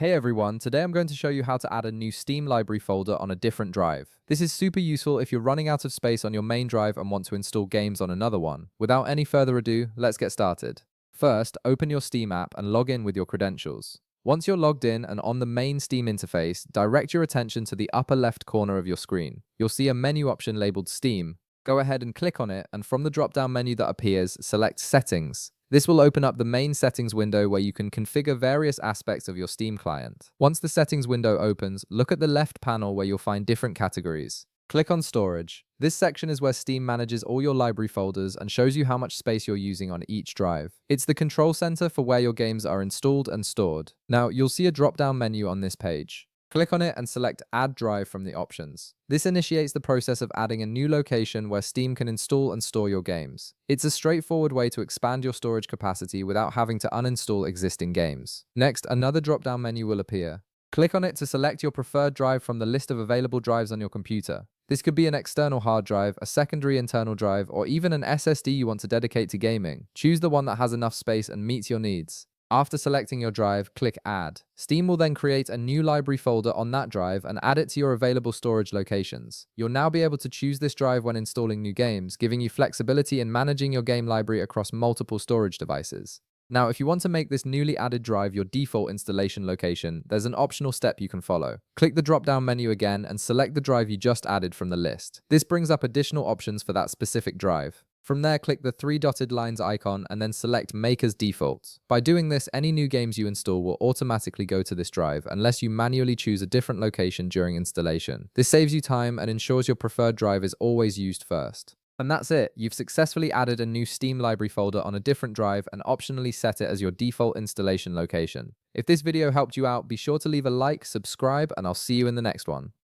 Hey everyone, today I'm going to show you how to add a new Steam library folder on a different drive. This is super useful if you're running out of space on your main drive and want to install games on another one. Without any further ado, let's get started. First, open your Steam app and log in with your credentials. Once you're logged in and on the main Steam interface, direct your attention to the upper left corner of your screen. You'll see a menu option labeled Steam. Go ahead and click on it, and from the drop-down menu that appears, select Settings. This will open up the main settings window where you can configure various aspects of your Steam client. Once the settings window opens, look at the left panel where you'll find different categories. Click on Storage. This section is where Steam manages all your library folders and shows you how much space you're using on each drive. It's the control center for where your games are installed and stored. Now, you'll see a drop-down menu on this page. Click on it and select Add Drive from the options. This initiates the process of adding a new location where Steam can install and store your games. It's a straightforward way to expand your storage capacity without having to uninstall existing games. Next, another drop-down menu will appear. Click on it to select your preferred drive from the list of available drives on your computer. This could be an external hard drive, a secondary internal drive, or even an SSD you want to dedicate to gaming. Choose the one that has enough space and meets your needs. After selecting your drive, click Add. Steam will then create a new library folder on that drive and add it to your available storage locations. You'll now be able to choose this drive when installing new games, giving you flexibility in managing your game library across multiple storage devices. Now, if you want to make this newly added drive your default installation location, there's an optional step you can follow. Click the drop-down menu again and select the drive you just added from the list. This brings up additional options for that specific drive. From there, click the three dotted lines icon and then select Make as Default. By doing this, any new games you install will automatically go to this drive unless you manually choose a different location during installation. This saves you time and ensures your preferred drive is always used first. And that's it. You've successfully added a new Steam library folder on a different drive and optionally set it as your default installation location. If this video helped you out, be sure to leave a like, subscribe, and I'll see you in the next one.